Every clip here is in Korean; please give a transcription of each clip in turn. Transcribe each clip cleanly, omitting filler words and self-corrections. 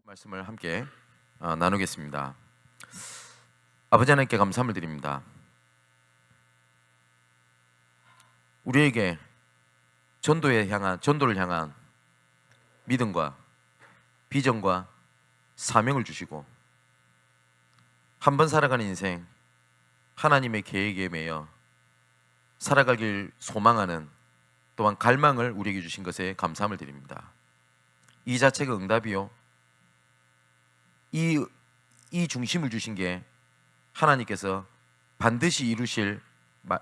말씀을 함께 나누겠습니다. 아버지 하나님께 감사함을 드립니다. 우리에게 전도를 향한 믿음과 비전과 사명을 주시고 한 번 살아가는 인생 하나님의 계획에 매여 살아가길 소망하는 또한 갈망을 우리에게 주신 것에 감사함을 드립니다. 이 자체가 응답이요, 이 중심을 주신 게 하나님께서 반드시 이루실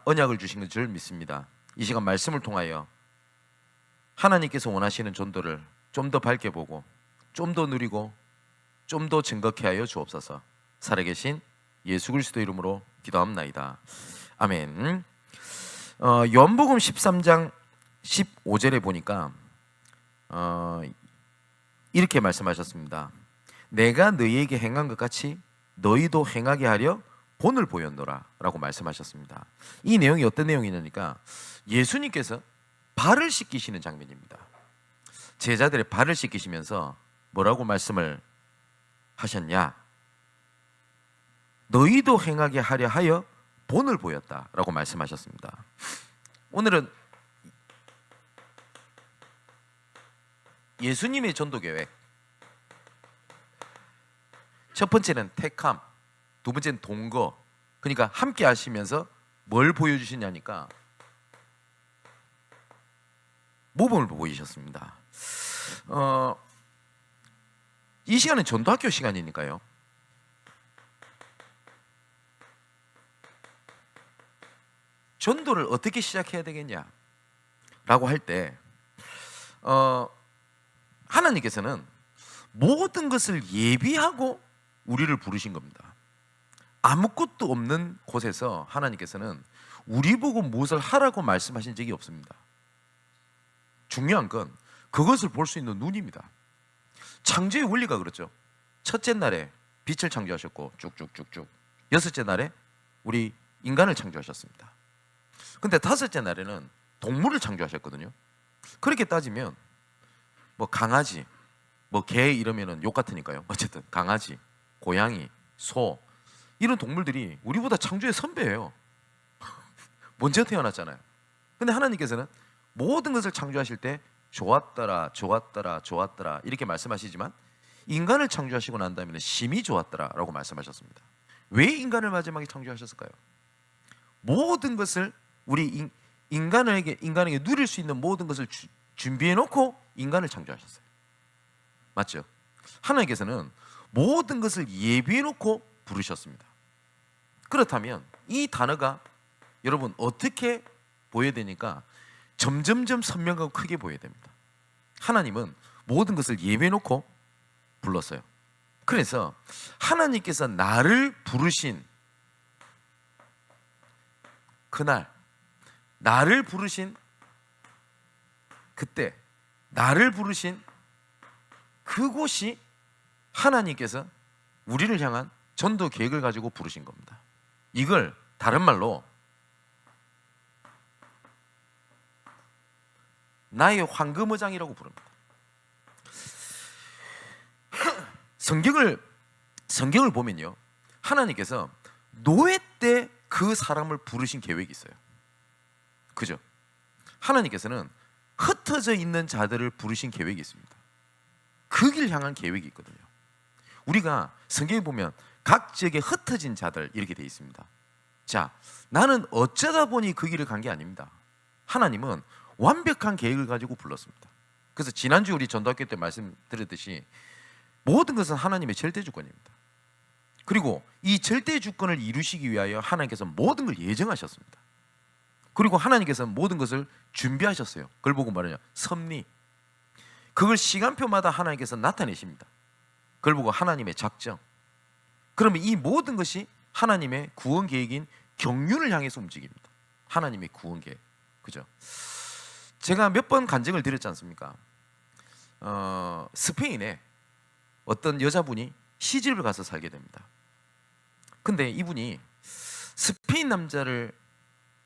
언약을 주신 것 줄 믿습니다. 이 시간 말씀을 통하여 하나님께서 원하시는 전도를 좀 더 밝게 보고 좀 더 누리고 좀 더 증거케 하여 주옵소서. 살아계신 예수 그리스도 이름으로 기도합나이다. 아멘. 요한복음 13장 15절에 보니까 이렇게 말씀하셨습니다. 내가 너희에게 행한 것 같이 너희도 행하게 하려 본을 보였노라 라고 말씀하셨습니다. 이 내용이 어떤 내용이냐니까 예수님께서 발을 씻기시는 장면입니다. 제자들의 발을 씻기시면서 뭐라고 말씀을 하셨냐? 너희도 행하게 하려 하여 본을 보였다라고 말씀하셨습니다. 오늘은 예수님의 전도 계획, 첫 번째는 택함, 두 번째는 동거. 그러니까 함께 하시면서 뭘 보여주시냐니까 모범을 보이셨습니다. 이 시간은 전도학교 시간이니까요. 전도를 어떻게 시작해야 되겠냐라고 할 때 하나님께서는 모든 것을 예비하고 우리를 부르신 겁니다. 아무것도 없는 곳에서 하나님께서는 우리 보고 무엇을 하라고 말씀하신 적이 없습니다. 중요한 건 그것을 볼 수 있는 눈입니다. 창조의 원리가 그렇죠. 첫째 날에 빛을 창조하셨고 쭉쭉쭉쭉, 여섯째 날에 우리 인간을 창조하셨습니다. 근데 다섯째 날에는 동물을 창조하셨거든요. 그렇게 따지면 뭐 강아지, 뭐 개 이러면은 욕 같으니까요. 어쨌든 강아지, 고양이, 소 이런 동물들이 우리보다 창조의 선배예요. 먼저 태어났잖아요. 근데 하나님께서는 모든 것을 창조하실 때 좋았더라, 좋았더라, 좋았더라 이렇게 말씀하시지만 인간을 창조하시고 난 다음에는 심히 좋았더라 라고 말씀하셨습니다. 왜 인간을 마지막에 창조하셨을까요? 모든 것을 우리 인간에게 누릴 수 있는 모든 것을 준비해 놓고 인간을 창조하셨어요. 맞죠? 하나님께서는 모든 것을 예비해 놓고 부르셨습니다. 그렇다면 이 단어가 여러분 어떻게 보여야 되니까 점점점 선명하고 크게 보여야 됩니다. 하나님은 모든 것을 예비해 놓고 불렀어요. 그래서 하나님께서 나를 부르신 그날, 나를 부르신 그때, 나를 부르신 그곳이 하나님께서 우리를 향한 전도 계획을 가지고 부르신 겁니다. 이걸 다른 말로 나의 황금어장이라고 부릅니다. 성경을 보면요, 하나님께서 노예 때 그 사람을 부르신 계획이 있어요. 그죠? 하나님께서는 흩어져 있는 자들을 부르신 계획이 있습니다. 그 길 향한 계획이 있거든요. 우리가 성경에 보면 각 지역에 흩어진 자들 이렇게 되어 있습니다. 자, 나는 어쩌다 보니 그 길을 간 게 아닙니다. 하나님은 완벽한 계획을 가지고 불렀습니다. 그래서 지난주 우리 전도학교 때 말씀드렸듯이 모든 것은 하나님의 절대 주권입니다. 그리고 이 절대 주권을 이루시기 위하여 하나님께서 모든 걸 예정하셨습니다. 그리고 하나님께서는 모든 것을 준비하셨어요. 그걸 보고 말하냐, 섭리. 그걸 시간표마다 하나님께서 나타내십니다. 그걸 보고 하나님의 작정. 그러면 이 모든 것이 하나님의 구원 계획인 경륜을 향해서 움직입니다. 하나님의 구원 계획. 그죠? 제가 몇 번 간증을 드렸지 않습니까? 스페인에 어떤 여자분이 시집을 가서 살게 됩니다. 근데 이분이 스페인 남자를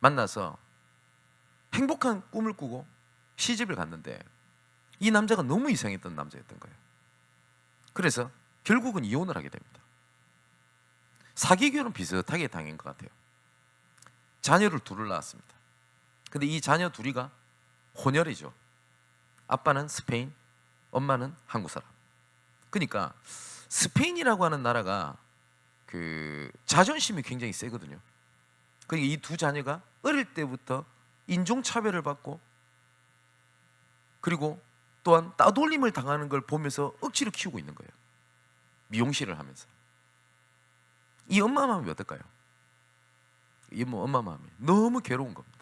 만나서 행복한 꿈을 꾸고 시집을 갔는데 이 남자가 너무 이상했던 남자였던 거예요. 그래서 결국은 이혼을 하게 됩니다. 사기 결혼 비슷하게 당한 것 같아요. 자녀를 둘을 낳았습니다. 근데 이 자녀 둘이가 혼혈이죠. 아빠는 스페인, 엄마는 한국 사람. 그러니까 스페인이라고 하는 나라가 그 자존심이 굉장히 세거든요. 그러니까 이 두 자녀가 어릴 때부터 인종차별을 받고 그리고 또한 따돌림을 당하는 걸 보면서 억지로 키우고 있는 거예요. 미용실을 하면서. 이 엄마 마음이 어떨까요? 이 엄마 마음이 너무 괴로운 겁니다.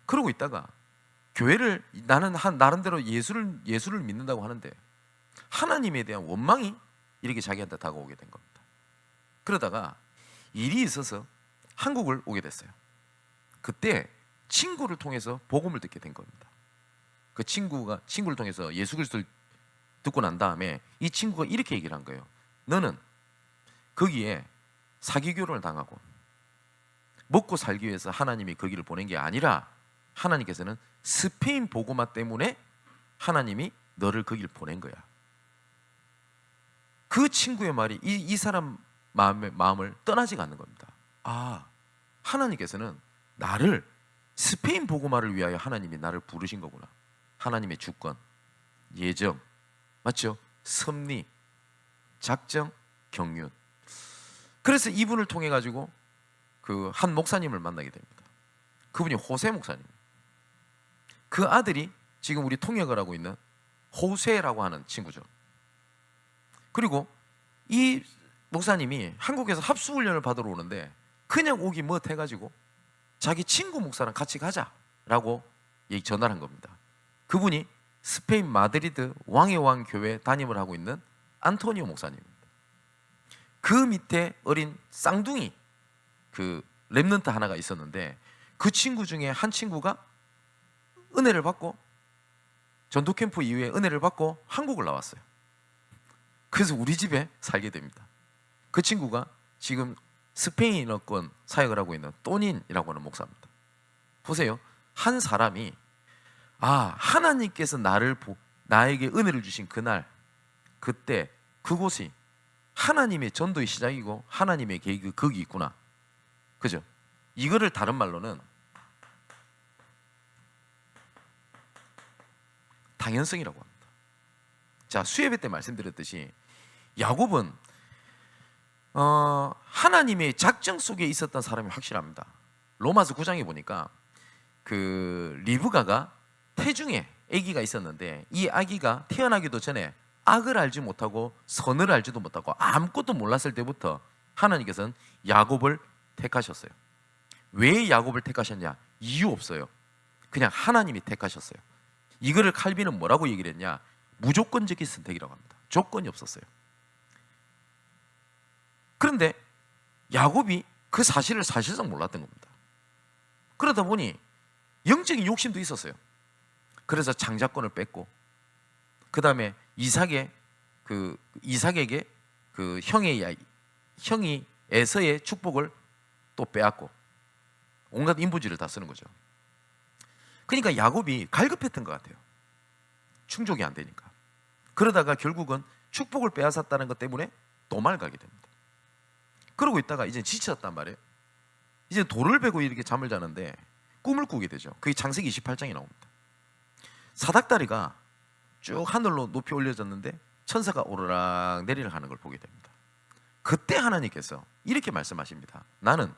그러고 있다가 교회를 나는 나름대로 예수를 믿는다고 하는데 하나님에 대한 원망이 이렇게 자기한테 다가오게 된 겁니다. 그러다가 일이 있어서 한국을 오게 됐어요. 그때 친구를 통해서 복음을 듣게 된 겁니다. 그 친구를 통해서 예수 그리스도를 듣고 난 다음에 이 친구가 이렇게 얘기를 한 거예요. 너는 거기에 사기 결혼을 당하고 먹고 살기 위해서 하나님이 거기를 보낸 게 아니라 하나님께서는 스페인 복음화 때문에 하나님이 너를 거기를 보낸 거야. 그 친구의 말이 이 사람 마음을 떠나지가 않는 겁니다. 아, 하나님께서는 나를 스페인 복음화를 위하여 하나님이 나를 부르신 거구나. 하나님의 주권, 예정, 맞죠? 섭리, 작정, 경륜. 그래서 이분을 통해 가지고 그 한 목사님을 만나게 됩니다. 그분이 호세 목사님. 그 아들이 지금 우리 통역을 하고 있는 호세라고 하는 친구죠. 그리고 이 목사님이 한국에서 합수훈련을 받으러 오는데 그냥 오기 못해가지고 자기 친구 목사랑 같이 가자라고 전화를 한 겁니다. 그분이 스페인 마드리드 왕의 왕 교회 담임을 하고 있는 안토니오 목사님입니다. 그 밑에 어린 쌍둥이 그 렘넌트 하나가 있었는데 그 친구 중에 한 친구가 은혜를 받고 전도 캠프 이후에 은혜를 받고 한국을 나왔어요. 그래서 우리 집에 살게 됩니다. 그 친구가 지금 스페인어권 사역을 하고 있는 또닌이라고 하는 목사입니다. 보세요. 한 사람이 하나님께서 나에게 은혜를 주신 그날 그때 그곳이 하나님의 전도의 시작이고 하나님의 계획이 거기 있구나. 그죠? 이거를 다른 말로는 당연성이라고 합니다. 자, 수예배 때 말씀드렸듯이 야곱은 하나님의 작정 속에 있었던 사람이 확실합니다. 로마서 9장에 보니까 그 리브가가 태중에 아기가 있었는데 이 아기가 태어나기도 전에 악을 알지 못하고 선을 알지도 못하고 아무것도 몰랐을 때부터 하나님께서는 야곱을 택하셨어요. 왜 야곱을 택하셨냐? 이유 없어요. 그냥 하나님이 택하셨어요. 이거를 칼빈은 뭐라고 얘기를 했냐? 무조건적인 선택이라고 합니다. 조건이 없었어요. 그런데 야곱이 그 사실을 사실상 몰랐던 겁니다. 그러다 보니 영적인 욕심도 있었어요. 그래서 장자권을 뺐고 그 다음에 이삭에게 그 형이 에서의 축복을 또 빼앗고 온갖 인부지를 다 쓰는 거죠. 그러니까 야곱이 갈급했던 것 같아요. 충족이 안 되니까. 그러다가 결국은 축복을 빼앗았다는 것 때문에 도망을 가게 됩니다. 그러고 있다가 이제 지쳤단 말이에요. 이제 돌을 베고 이렇게 잠을 자는데 꿈을 꾸게 되죠. 그게 창세기 28장에 나옵니다. 사닥다리가 쭉 하늘로 높이 올려졌는데 천사가 오르락 내리락 하는 걸 보게 됩니다. 그때 하나님께서 이렇게 말씀하십니다. 나는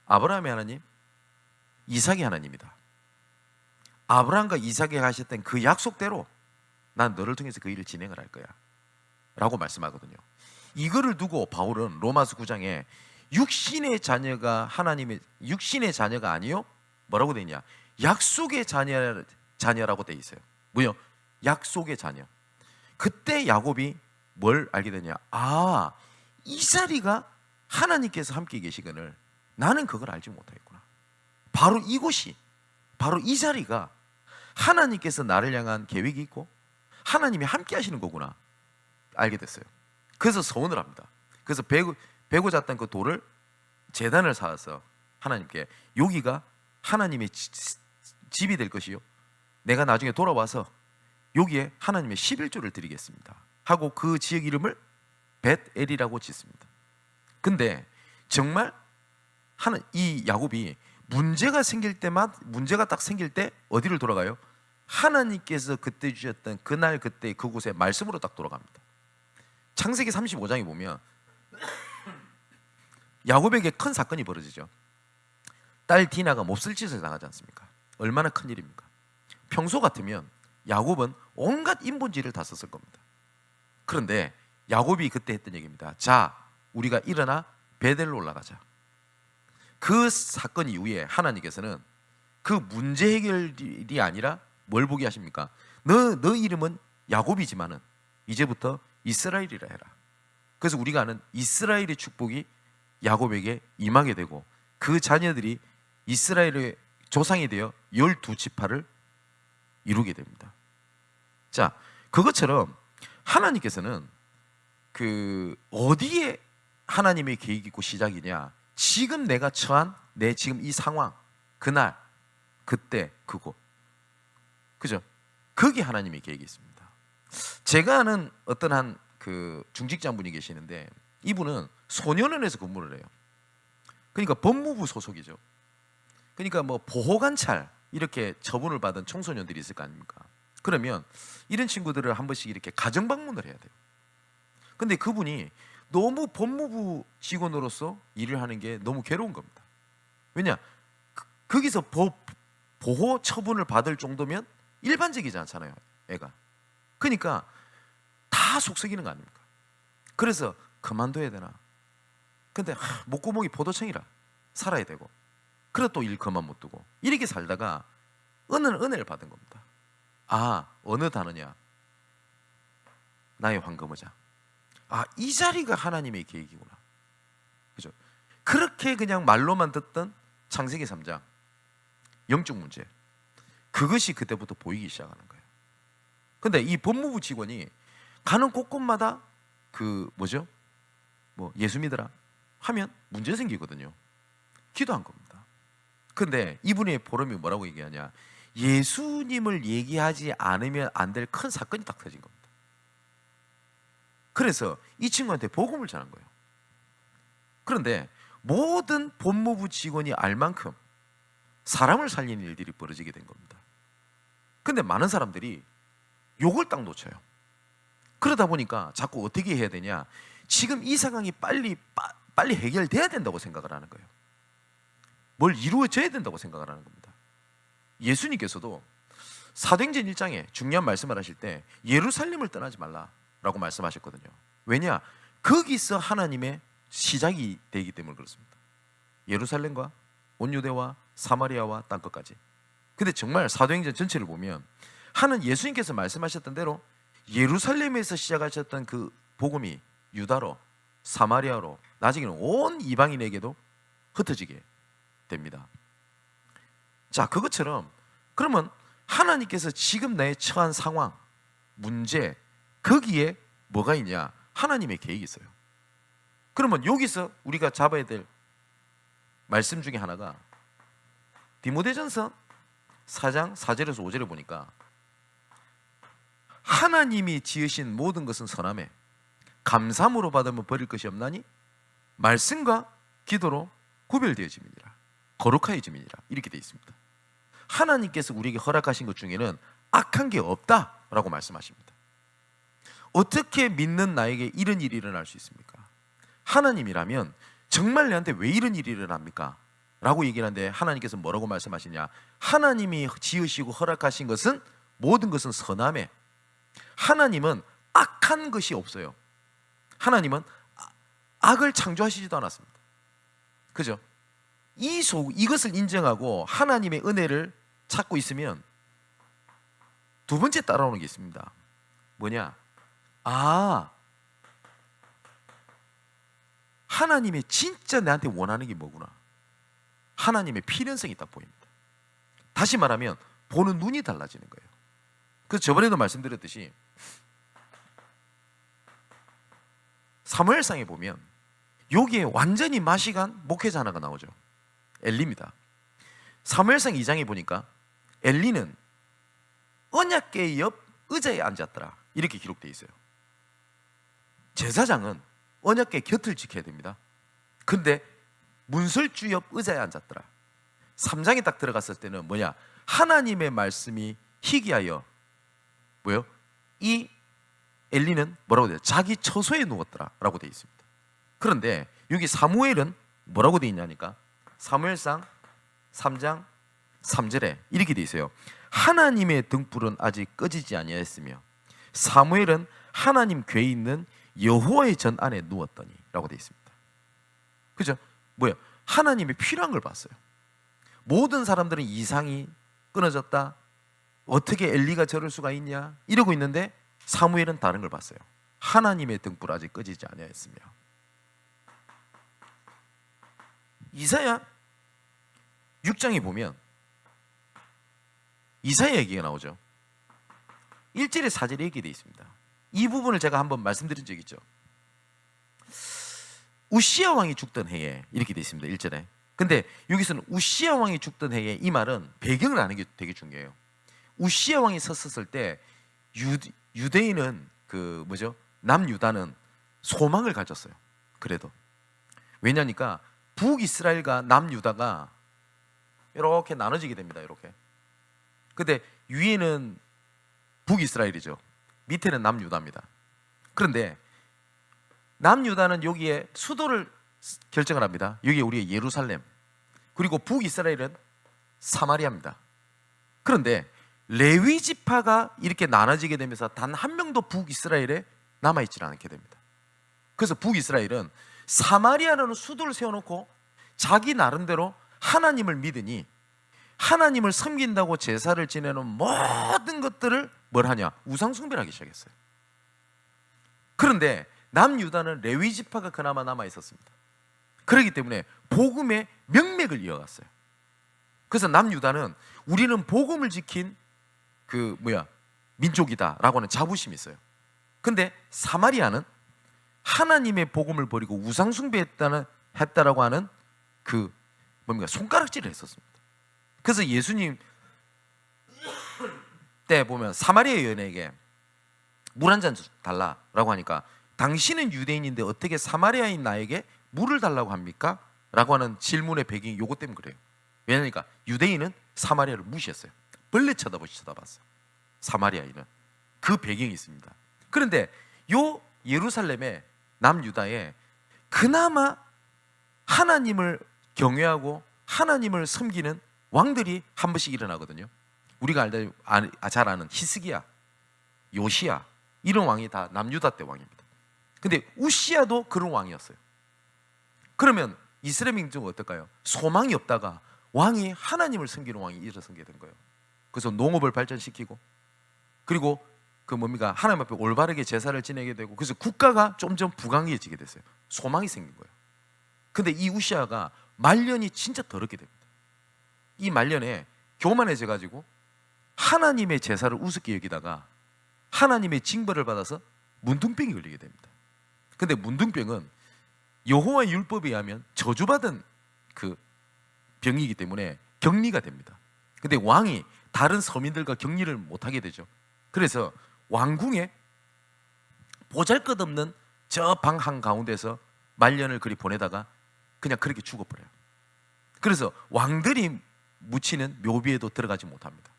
아브라함의 하나님, 이삭의 하나님이다. 아브라함과 이삭에게 하셨던 그 약속대로 난 너를 통해서 그 일을 진행을 할 거야 라고 말씀하거든요. 이거를 두고 바울은 로마서 9장에 육신의 자녀가 아니요 뭐라고 되어 있냐? 약속의 자녀라고 되어 있어요. 뭐요? 약속의 자녀. 그때 야곱이 뭘 알게 되냐? 이 자리가 하나님께서 함께 계시거늘 나는 그걸 알지 못하겠구나. 바로 이곳이, 바로 이 자리가 하나님께서 나를 향한 계획이 있고 하나님이 함께 하시는 거구나 알게 됐어요. 그래서 서원을 합니다. 그래서 베고 잤던 그 돌을 제단을 쌓아서 하나님께 여기가 하나님의 집이 될 것이요, 내가 나중에 돌아와서 여기에 하나님의 11조를 드리겠습니다 하고 그 지역 이름을 벳엘이라고 짓습니다. 근데 정말 이 야곱이 문제가 딱 생길 때 어디를 돌아가요? 하나님께서 그때 주셨던 그날 그때 그곳에 말씀으로 딱 돌아갑니다. 창세기 35장에 보면 야곱에게 큰 사건이 벌어지죠. 딸 디나가 몹쓸 짓을 당하지 않습니까? 얼마나 큰 일입니까? 평소 같으면 야곱은 온갖 인본지를 다 썼을 겁니다. 그런데 야곱이 그때 했던 얘기입니다. 자, 우리가 일어나 베델로 올라가자. 그 사건 이후에 하나님께서는 그 문제 해결이 아니라 뭘 보게 하십니까? 너 이름은 야곱이지만은 이제부터 이스라엘이라 해라. 그래서 우리가 아는 이스라엘의 축복이 야곱에게 임하게 되고 그 자녀들이 이스라엘의 조상이 되어 12지파를 이루게 됩니다. 자, 그것처럼 하나님께서는 그 어디에 하나님의 계획이 있고 시작이냐? 지금 내가 처한 내 지금 이 상황, 그날, 그때, 그곳, 그죠? 거기 하나님의 계획이 있습니다. 제가 아는 어떤 한 그 중직장 분이 계시는데 이분은 소년원에서 근무를 해요. 그러니까 법무부 소속이죠. 그러니까 뭐 보호관찰 이렇게 처분을 받은 청소년들이 있을 거 아닙니까? 그러면 이런 친구들을 한 번씩 이렇게 가정 방문을 해야 돼요. 근데 그분이 너무 법무부 직원으로서 일을 하는 게 너무 괴로운 겁니다. 왜냐? 거기서 보호 처분을 받을 정도면 일반적이지 않잖아요, 애가. 그러니까 다 속썩이는 거 아닙니까? 그래서 그만둬야 되나? 근데 목구멍이 포도청이라 살아야 되고, 그래 또 일 그만 못 두고 이렇게 살다가 은혜를 받은 겁니다. 아, 어느 단어냐? 나의 황금의자. 아, 이 자리가 하나님의 계획이구나. 그죠? 그렇게 그냥 말로만 듣던 창세기 3장 영적 문제, 그것이 그때부터 보이기 시작하는 거예요. 근데 이 법무부 직원이 가는 곳곳마다 그 뭐죠? 뭐 예수 믿으라 하면 문제 생기거든요. 기도한 겁니다. 근데 이분의 보람이 뭐라고 얘기하냐? 예수님을 얘기하지 않으면 안 될 큰 사건이 딱 터진 겁니다. 그래서 이 친구한테 복음을 전한 거예요. 그런데 모든 법무부 직원이 알 만큼 사람을 살리는 일들이 벌어지게 된 겁니다. 근데 많은 사람들이 욕을 딱 놓쳐요. 그러다 보니까 자꾸 어떻게 해야 되냐? 지금 이 상황이 빨리 해결돼야 된다고 생각을 하는 거예요. 뭘 이루어져야 된다고 생각을 하는 겁니다. 예수님께서도 사도행전 1장에 중요한 말씀을 하실 때 예루살렘을 떠나지 말라라고 말씀하셨거든요. 왜냐? 거기서 하나님의 시작이 되기 때문에 그렇습니다. 예루살렘과 온 유대와 사마리아와 땅끝까지. 근데 정말 사도행전 전체를 보면 예수님께서 말씀하셨던 대로 예루살렘에서 시작하셨던 그 복음이 유다로, 사마리아로, 나중에는 온 이방인에게도 흩어지게 됩니다. 자, 그것처럼 그러면 하나님께서 지금 나의 처한 상황, 문제, 거기에 뭐가 있냐? 하나님의 계획이 있어요. 그러면 여기서 우리가 잡아야 될 말씀 중에 하나가 디모데전서 4장 4절에서 5절에 보니까 하나님이 지으신 모든 것은 선하매 감사함으로 받으면 버릴 것이 없나니 말씀과 기도로 구별되어짐이니라, 거룩하여짐이니라, 이렇게 되어 있습니다. 하나님께서 우리에게 허락하신 것 중에는 악한 게 없다라고 말씀하십니다. 어떻게 믿는 나에게 이런 일이 일어날 수 있습니까? 하나님이라면 정말 내한테 왜 이런 일이 일어납니까? 라고 얘기를 하는데 하나님께서 뭐라고 말씀하시냐? 하나님이 지으시고 허락하신 것은 모든 것은 선함에, 하나님은 악한 것이 없어요. 하나님은 악을 창조하시지도 않았습니다. 그죠? 이것을 인정하고 하나님의 은혜를 찾고 있으면 두 번째 따라오는 게 있습니다. 뭐냐? 하나님의 진짜 나한테 원하는 게 뭐구나. 하나님의 필연성이 딱 보입니다. 다시 말하면 보는 눈이 달라지는 거예요. 그래서 저번에도 말씀드렸듯이 사무엘상에 보면 여기에 완전히 마시간 목회자 하나가 나오죠. 엘리입니다. 사무엘상 2장에 보니까 엘리는 언약궤 옆 의자에 앉았더라 이렇게 기록되어 있어요. 제사장은 언약궤 곁을 지켜야 됩니다. 근데 문설주 옆 의자에 앉았더라. 3장에 딱 들어갔을 때는 뭐냐, 하나님의 말씀이 희귀하여 뭐요? 이 엘리는 뭐라고 돼요? 자기 처소에 누웠더라 라고 되어 있습니다. 그런데 여기 사무엘은 뭐라고 되어 있냐니까 사무엘상 3장 3절에 이렇게 되어 있어요. 하나님의 등불은 아직 꺼지지 아니하였으며 사무엘은 하나님 궤에 있는 여호와의 전 안에 누웠더니 라고 되어 있습니다. 그죠? 뭐야? 하나님이 필요한 걸 봤어요. 모든 사람들은 이상이 끊어졌다, 어떻게 엘리가 저럴 수가 있냐 이러고 있는데 사무엘은 다른 걸 봤어요. 하나님의 등불 아직 꺼지지 아니하였으며. 이사야 6장에 보면 이사야 얘기가 나오죠. 1절에 4절에 얘기되어 있습니다. 이 부분을 제가 한번 말씀드린 적이 있죠. 우시야 왕이 죽던 해에 이렇게 되어 있습니다. 1절에. 근데 여기서는 우시야 왕이 죽던 해에, 이 말은 배경을 아는 게 되게 중요해요. 우시야 왕이 섰을 때 유대인은 그 뭐죠? 남유다는 소망을 가졌어요. 그래도 왜냐니까 북이스라엘과 남유다가 이렇게 나눠지게 됩니다. 이렇게. 근데 위에는 북이스라엘이죠. 밑에는 남유다입니다. 그런데 남유다는 여기에 수도를 결정을 합니다. 여기 우리의 예루살렘. 그리고 북이스라엘은 사마리아입니다. 그런데 레위 지파가 이렇게 나눠지게 되면서 단 한 명도 북이스라엘에 남아있지 않게 됩니다. 그래서 북이스라엘은 사마리아라는 수도를 세워놓고 자기 나름대로 하나님을 믿으니 하나님을 섬긴다고 제사를 지내는 모든 것들을 뭘 하냐? 우상숭배를 하기 시작했어요. 그런데 남유다는 레위 지파가 그나마 남아 있었습니다. 그렇기 때문에 복음의 명맥을 이어갔어요. 그래서 남유다는 우리는 복음을 지킨 그 민족이다라고 하는 자부심이 있어요. 근데 사마리아는 하나님의 복음을 버리고 우상숭배했다라고 하는 그 손가락질을 했었습니다. 그래서 예수님 때 보면 사마리아 여인에게 물 한 잔 달라라고 하니까 당신은 유대인인데 어떻게 사마리아인 나에게 물을 달라고 합니까? 라고 하는 질문의 배경이 요것 때문에 그래요. 왜냐니까 유대인은 사마리아를 무시했어요. 벌레 쳐다보시 쳐다봤어요. 사마리아인은. 그 배경이 있습니다. 그런데 요 예루살렘의 남유다에 그나마 하나님을 경외하고 하나님을 섬기는 왕들이 한 번씩 일어나거든요. 우리가 잘 아는 히스기야, 요시야 이런 왕이 다 남유다 때 왕입니다. 근데 우시야도 그런 왕이었어요. 그러면 이스라엘 민족은 어떨까요? 소망이 없다가 왕이 하나님을 섬기는 왕이 일어서게 된 거예요. 그래서 농업을 발전시키고 그리고 하나님 앞에 올바르게 제사를 지내게 되고 그래서 국가가 점점 부강해지게 됐어요. 소망이 생긴 거예요. 근데 이 우시야가 말년이 진짜 더럽게 됩니다. 이 말년에 교만해져 가지고 하나님의 제사를 우습게 여기다가 하나님의 징벌을 받아서 문둥병이 걸리게 됩니다. 근데 문둥병은 여호와의 율법에 의하면 저주받은 그 병이기 때문에 격리가 됩니다. 근데 왕이 다른 서민들과 격리를 못하게 되죠. 그래서 왕궁에 보잘것없는 저 방 한가운데서 말년을 그리 보내다가 그냥 그렇게 죽어버려요. 그래서 왕들이 묻히는 묘비에도 들어가지 못합니다.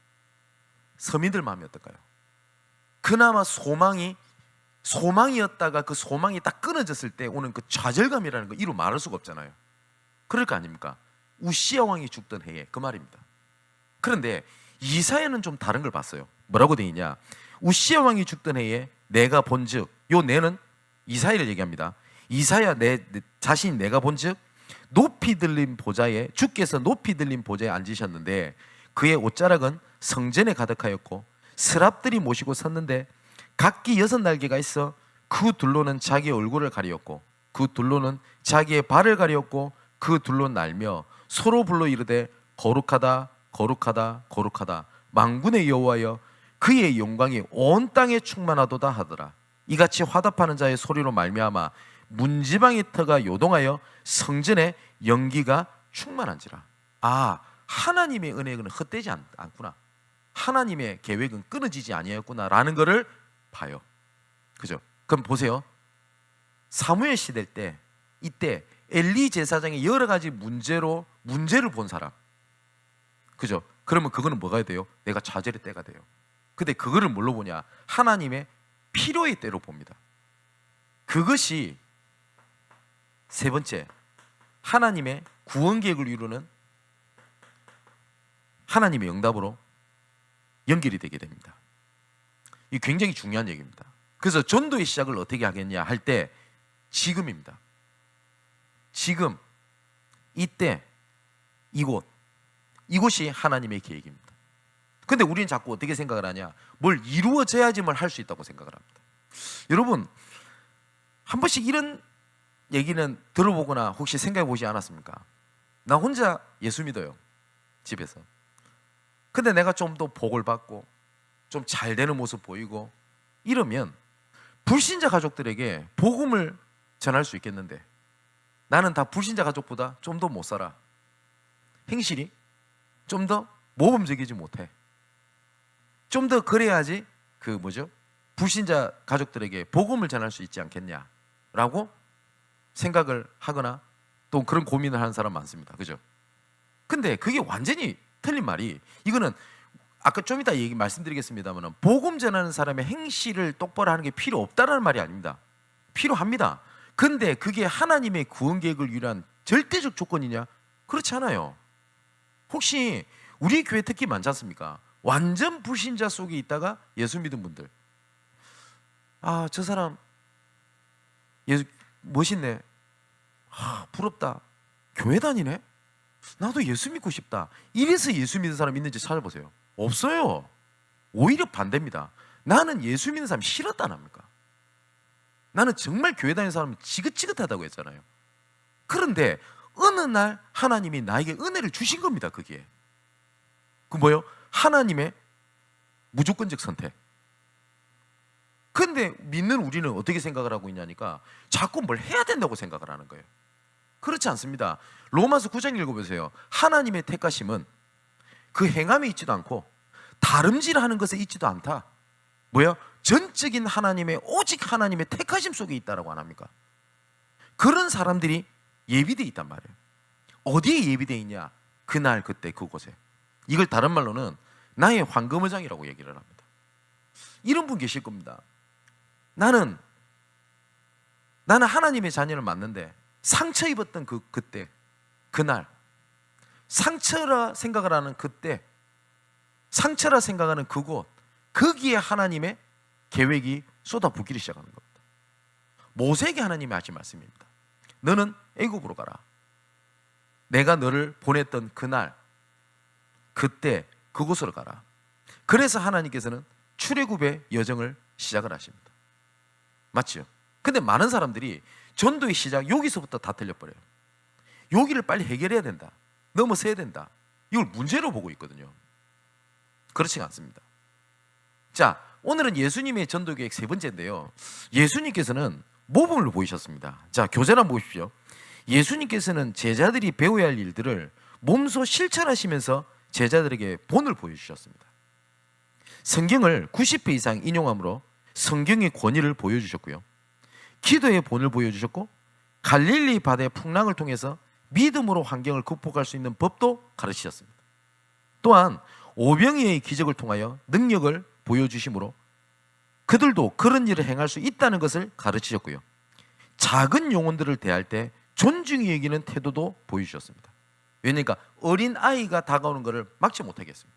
서민들 마음이 어떨까요? 그나마 소망이었다가 그 소망이 딱 끊어졌을 때 오는 그 좌절감이라는 거 이루 말할 수가 없잖아요. 그럴 거 아닙니까? 우시야 왕이 죽던 해에 그 말입니다. 그런데 이사야는 좀 다른 걸 봤어요. 뭐라고 되어 있냐? 우시야 왕이 죽던 해에 내가 본즉, 요 내는 이사야를 얘기합니다. 이사야 내 자신이 내가 본즉 높이 들린 보좌에 주께서 높이 들린 보좌에 앉으셨는데 그의 옷자락은 성전에 가득하였고 스랍들이 모시고 섰는데 각기 6날개가 있어 그 둘로는 자기의 얼굴을 가리었고 그 둘로는 자기의 발을 가리었고 그 둘로 날며 서로 불러 이르되 거룩하다 거룩하다 거룩하다 만군의 여호와여 그의 영광이 온 땅에 충만하도다 하더라. 이같이 화답하는 자의 소리로 말미암아 문지방의 터가 요동하여 성전에 연기가 충만한지라. 아, 하나님의 은혜는 헛되지 않구나. 하나님의 계획은 끊어지지 아니었구나라는 것을 봐요. 그죠? 그럼 보세요. 사무엘 시대 때, 이때 엘리 제사장의 여러 가지 문제를 본 사람, 그죠? 그러면 그거는 뭐가 돼요? 내가 좌절의 때가 돼요. 근데 그거를 뭘로 보냐? 하나님의 필요의 때로 봅니다. 그것이 세 번째, 하나님의 구원 계획을 이루는 하나님의 응답으로 연결이 되게 됩니다. 이 굉장히 중요한 얘기입니다. 그래서 전도의 시작을 어떻게 하겠냐 할 때 지금입니다. 지금, 이때, 이곳이 하나님의 계획입니다. 근데 우리는 자꾸 어떻게 생각을 하냐? 뭘 이루어져야지만 할 수 있다고 생각을 합니다. 여러분, 한 번씩 이런 얘기는 들어보거나 혹시 생각해 보지 않았습니까? 나 혼자 예수 믿어요, 집에서. 근데 내가 좀 더 복을 받고 좀 잘 되는 모습 보이고 이러면 불신자 가족들에게 복음을 전할 수 있겠는데 나는 다 불신자 가족보다 좀 더 못 살아. 행실이 좀 더 모범적이지 못해. 좀 더 그래야지 불신자 가족들에게 복음을 전할 수 있지 않겠냐라고 생각을 하거나 또 그런 고민을 하는 사람 많습니다. 그죠? 근데 그게 완전히 틀린 말이, 이거는 아까 좀 이따 말씀드리겠습니다만 복음 전하는 사람의 행실을 똑바로 하는 게 필요 없다는 말이 아닙니다. 필요합니다. 근데 그게 하나님의 구원 계획을 위한 절대적 조건이냐? 그렇지 않아요. 혹시 우리 교회 특히 많지 않습니까? 완전 불신자 속에 있다가 예수 믿은 분들, 아, 저 사람 예수 멋있네, 부럽다, 교회 다니네, 나도 예수 믿고 싶다. 이래서 예수 믿는 사람 있는지 찾아보세요. 없어요. 오히려 반대입니다. 나는 예수 믿는 사람 싫었다 합니까? 나는 정말 교회 다니는 사람은 지긋지긋하다고 했잖아요. 그런데 어느 날 하나님이 나에게 은혜를 주신 겁니다. 그게 그 뭐예요? 하나님의 무조건적 선택. 근데 믿는 우리는 어떻게 생각을 하고 있냐니까 자꾸 뭘 해야 된다고 생각을 하는 거예요. 그렇지 않습니다. 로마서 9장 읽어보세요. 하나님의 택하심은 그 행함에 있지도 않고 다름질하는 것에 있지도 않다. 뭐야? 전적인 하나님의, 오직 하나님의 택하심 속에 있다라고 안 합니까? 그런 사람들이 예비되어 있단 말이에요. 어디에 예비되어 있냐? 그날, 그때, 그곳에. 이걸 다른 말로는 나의 황금의장이라고 얘기를 합니다. 이런 분 계실 겁니다. 나는 하나님의 자녀를 맞는데 상처 입었던 그때, 그날, 상처라 생각을 하는 그때, 상처라 생각하는 그곳, 거기에 하나님의 계획이 쏟아붓기 시작하는 겁니다. 모세에게 하나님이 하신 말씀입니다. 너는 애굽으로 가라. 내가 너를 보냈던 그날, 그때, 그곳으로 가라. 그래서 하나님께서는 출애굽의 여정을 시작을 하십니다. 맞죠? 근데 많은 사람들이 전도의 시작 여기서부터 다 틀려버려요. 여기를 빨리 해결해야 된다, 넘어서야 된다, 이걸 문제로 보고 있거든요. 그렇지 않습니다. 자, 오늘은 예수님의 전도계획 세 번째인데요, 예수님께서는 모범을 보이셨습니다. 자, 교재를 한번 보십시오. 예수님께서는 제자들이 배워야 할 일들을 몸소 실천하시면서 제자들에게 본을 보여주셨습니다. 성경을 90회 이상 인용함으로 성경의 권위를 보여주셨고요, 기도의 본을 보여주셨고, 갈릴리 바다의 풍랑을 통해서 믿음으로 환경을 극복할 수 있는 법도 가르치셨습니다. 또한 오병이어의 기적을 통하여 능력을 보여주심으로 그들도 그런 일을 행할 수 있다는 것을 가르치셨고요, 작은 영혼들을 대할 때 존중이 여기는 태도도 보여주셨습니다. 왜냐니까 어린 아이가 다가오는 것을 막지 못하겠습니다.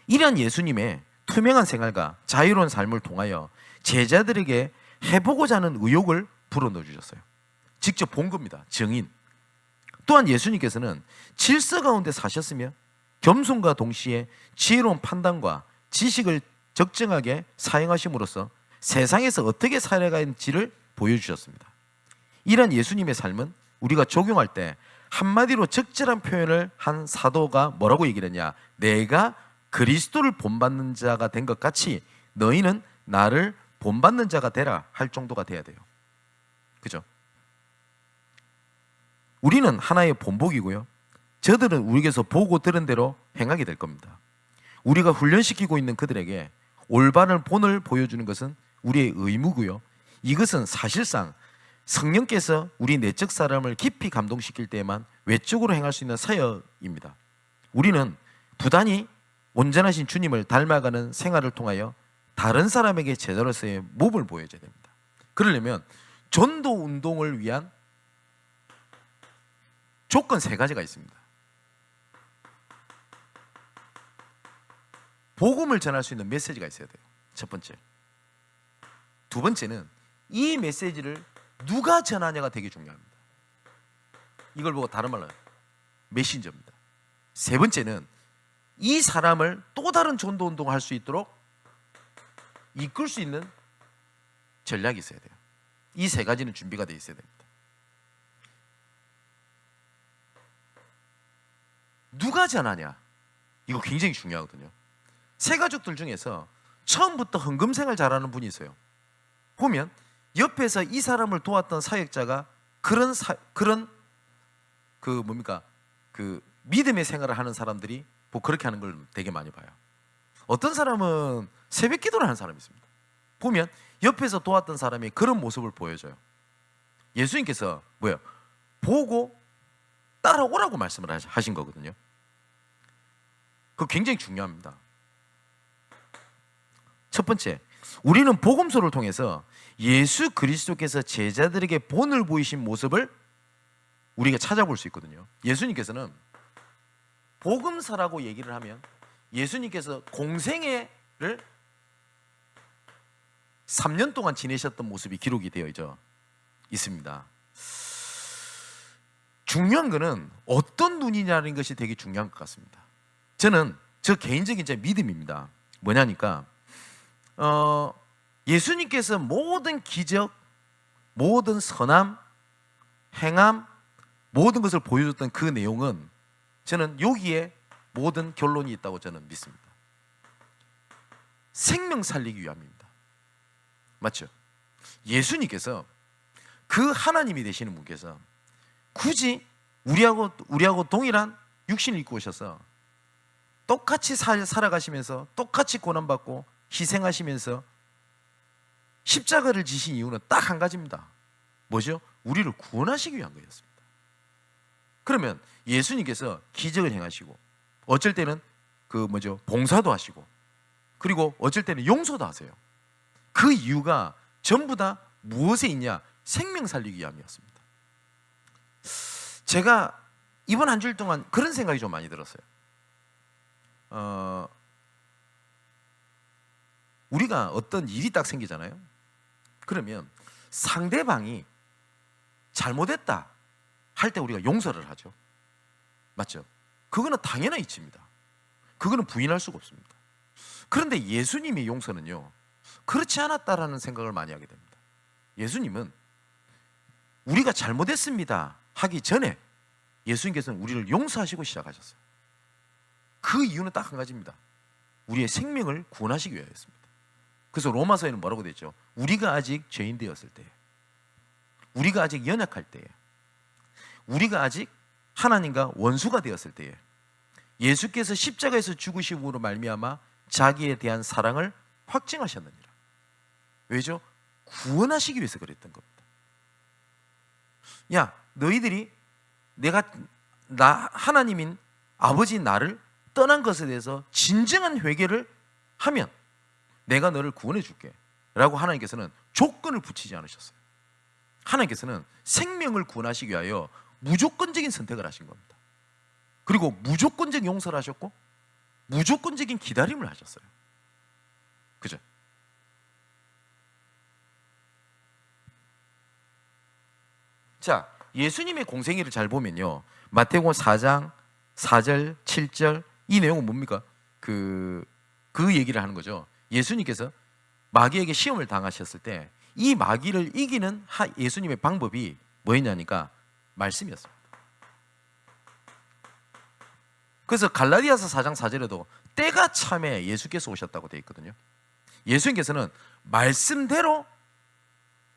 이러한 예수님의 투명한 생활과 자유로운 삶을 통하여 제자들에게 해보고자 하는 의욕을 불어넣어 주셨어요. 직접 본 겁니다. 증인. 또한 예수님께서는 질서 가운데 사셨으며 겸손과 동시에 지혜로운 판단과 지식을 적정하게 사용하심으로써 세상에서 어떻게 살아가야 하는지를 보여주셨습니다. 이런 예수님의 삶은 우리가 적용할 때 한마디로 적절한 표현을 한 사도가 뭐라고 얘기를 했냐? 내가 그리스도를 본받는 자가 된 것 같이 너희는 나를 본받는 자가 되라 할 정도가 돼야 돼요. 그죠? 우리는 하나의 본복이고요. 저들은 우리에게서 보고 들은 대로 행하게 될 겁니다. 우리가 훈련시키고 있는 그들에게 올바른 본을 보여주는 것은 우리의 의무고요. 이것은 사실상 성령께서 우리 내적 사람을 깊이 감동시킬 때에만 외적으로 행할 수 있는 사역입니다. 우리는 부단히 온전하신 주님을 닮아가는 생활을 통하여 다른 사람에게 제자로서의 몸을 보여줘야 됩니다. 그러려면 전도 운동을 위한 조건 3가지가 있습니다. 복음을 전할 수 있는 메시지가 있어야 돼요. 첫 번째. 두 번째는 이 메시지를 누가 전하냐가 되게 중요합니다. 이걸 보고 다른 말로 메신저입니다. 세 번째는 이 사람을 또 다른 전도 운동을 할 수 있도록 이끌 수 있는 전략이 있어야 돼요. 이 3가지는 준비가 되어 있어야 됩니다. 누가 전하냐? 이거 굉장히 중요하거든요. 세 가족들 중에서 처음부터 헌금생활 잘하는 분이 있어요. 보면 옆에서 이 사람을 도왔던 사역자가 그런 믿음의 생활을 하는 사람들이 뭐 그렇게 하는 걸 되게 많이 봐요. 어떤 사람은 새벽 기도를 하는 사람이 있습니다. 보면 옆에서 도왔던 사람이 그런 모습을 보여줘요. 예수님께서 보고 따라오라고 말씀을 하신 거거든요. 그거 굉장히 중요합니다. 첫 번째, 우리는 복음서를 통해서 예수 그리스도께서 제자들에게 본을 보이신 모습을 우리가 찾아볼 수 있거든요. 예수님께서는 복음서라고 얘기를 하면 예수님께서 공생애를 3년 동안 지내셨던 모습이 기록이 되어 있습니다. 중요한 것은 어떤 눈이냐는 것이 되게 중요한 것 같습니다. 저는 저 개인적인 제 믿음입니다. 뭐냐니까 예수님께서 모든 기적, 모든 선함, 행함, 모든 것을 보여줬던 그 내용은 저는 여기에 모든 결론이 있다고 저는 믿습니다. 생명 살리기 위함입니다. 맞죠? 예수님께서 그 하나님이 되시는 분께서 굳이 우리하고 동일한 육신을 입고 오셔서 똑같이 살아가시면서 똑같이 고난받고 희생하시면서 십자가를 지신 이유는 딱 한 가지입니다. 뭐죠? 우리를 구원하시기 위한 거였습니다. 그러면 예수님께서 기적을 행하시고 어쩔 때는 봉사도 하시고 그리고 어쩔 때는 용서도 하세요. 그 이유가 전부 다 무엇에 있냐? 생명 살리기 위함이었습니다. 제가 이번 한 주일 동안 그런 생각이 좀 많이 들었어요. 우리가 어떤 일이 딱 생기잖아요. 그러면 상대방이 잘못했다 할 때 우리가 용서를 하죠. 맞죠? 그거는 당연한 이치입니다. 그거는 부인할 수가 없습니다. 그런데 예수님의 용서는요, 그렇지 않았다라는 생각을 많이 하게 됩니다. 예수님은 우리가 잘못했습니다 하기 전에 예수님께서는 우리를 용서하시고 시작하셨어요. 그 이유는 딱 한 가지입니다. 우리의 생명을 구원하시기 위하였습니다. 그래서 로마서에는 뭐라고 되어 있죠? 우리가 아직 죄인 되었을 때, 우리가 아직 연약할 때에, 우리가 아직 하나님과 원수가 되었을 때에 예수께서 십자가에서 죽으심으로 말미암아 자기에 대한 사랑을 확증하셨느니라. 왜죠? 구원하시기 위해서 그랬던 겁니다. 야, 너희들이 하나님인 아버지 나를 떠난 것에 대해서 진정한 회개를 하면 내가 너를 구원해 줄게 라고 하나님께서는 조건을 붙이지 않으셨어요. 하나님께서는 생명을 구원하시기 위하여 무조건적인 선택을 하신 겁니다. 그리고 무조건적 용서를 하셨고 무조건적인 기다림을 하셨어요. 그죠? 자, 예수님의 공생애를 잘 보면요, 마태복음 4장 4절 7절 이 내용은 뭡니까? 그 얘기를 하는 거죠. 예수님께서 마귀에게 시험을 당하셨을 때 이 마귀를 이기는 예수님의 방법이 뭐였냐니까 말씀이었습니다. 그래서 갈라디아서 4장 4절에도 때가 참에 예수께서 오셨다고 되어 있거든요. 예수님께서는 말씀대로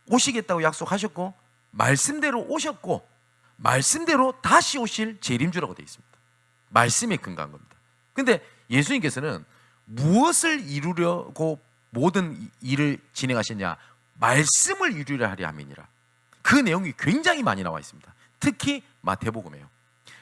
오시겠다고 약속하셨고, 말씀대로 오셨고, 말씀대로 다시 오실 재림주라고 되어 있습니다. 말씀에 근거한 겁니다. 근데 예수님께서는 무엇을 이루려고 모든 일을 진행하셨냐? 말씀을 이루려 하려 함이니라. 그 내용이 굉장히 많이 나와 있습니다. 특히 마태복음에요.